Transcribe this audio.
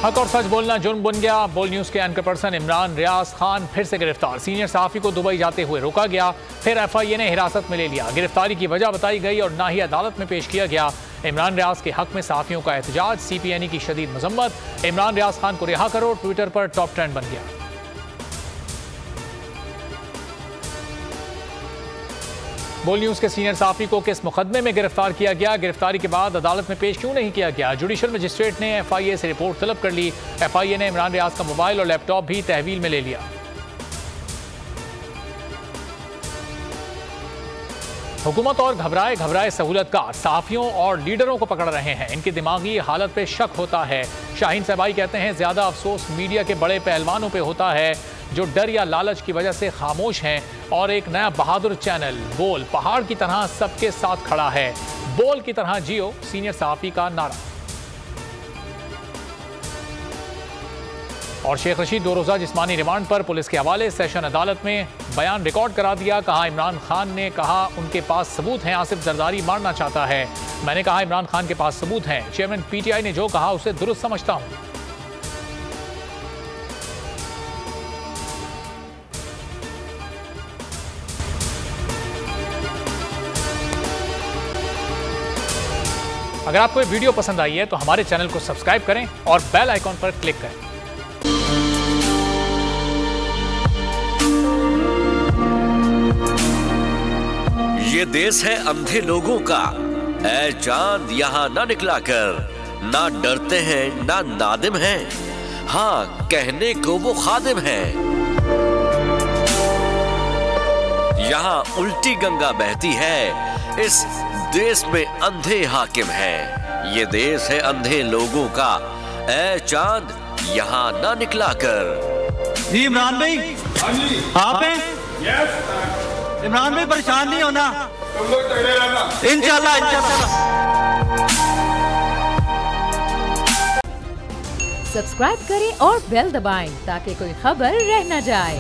हक और सच बोलना जुर्म बन गया। बोल न्यूज के एंकर पर्सन इमरान रियाज खान फिर से गिरफ्तार। सीनियर सहाफी को दुबई जाते हुए रोका गया, फिर FIA ने हिरासत में ले लिया। गिरफ्तारी की वजह बताई गई और ना ही अदालत में पेश किया गया। इमरान रियाज के हक में सहाफियों का एहतजाज, CPNE की शदीद मजम्मत। इमरान रियाज खान को रिहा करो, ट्विटर पर टॉप ट्रेंड बन गया। बोल न्यूज के सीनियर सहाफी को किस मुकदमे में गिरफ्तार किया गया, गिरफ्तारी के बाद अदालत में पेश क्यों नहीं किया गया। जुडिशल मजिस्ट्रेट ने FIA से रिपोर्ट तलब कर ली। FIA ने इमरान रियाज का मोबाइल और लैपटॉप भी तहवील में ले लिया। हुकूमत और घबराए सहूलतकार सहाफियों और लीडरों को पकड़ रहे हैं। इनकी दिमागी हालत पे शक होता है। शाहीन सहबाई कहते हैं ज्यादा अफसोस मीडिया के बड़े पहलवानों पे होता है जो डर या लालच की वजह से खामोश हैं। और एक नया बहादुर चैनल बोल पहाड़ की तरह सबके साथ खड़ा है। बोल की तरह जियो, सीनियर सहाफी का नारा। और शेख रशीद 2 रोजा जिस्मानी रिमांड पर पुलिस के हवाले। सेशन अदालत में बयान रिकॉर्ड करा दिया। कहा इमरान खान ने कहा उनके पास सबूत हैं, आसिफ जरदारी मारना चाहता है। मैंने कहा इमरान खान के पास सबूत हैं। चेयरमैन PTI ने जो कहा उसे दुरुस्त समझता हूं। अगर आपको ये वीडियो पसंद आई है तो हमारे चैनल को सब्सक्राइब करें और बेल आइकॉन पर क्लिक करें। ये देश है अंधे लोगों का, ऐ चांद यहाँ ना निकला कर। ना डरते हैं ना नादिम हैं, हाँ कहने को वो खादिम है। यहाँ उल्टी गंगा बहती है, इस देश में अंधे हाकिम हैं। ये देश है अंधे लोगों का, ऐ चांद यहाँ ना निकला कर। जी इमरान भाई, आप हैं? यस। इमरान भाई परेशान नहीं होना, तुम लोग तगड़े रहना। इंशाल्लाह इंशाल्लाह। सब्सक्राइब करें और बेल दबाएं ताकि कोई खबर रह न जाए।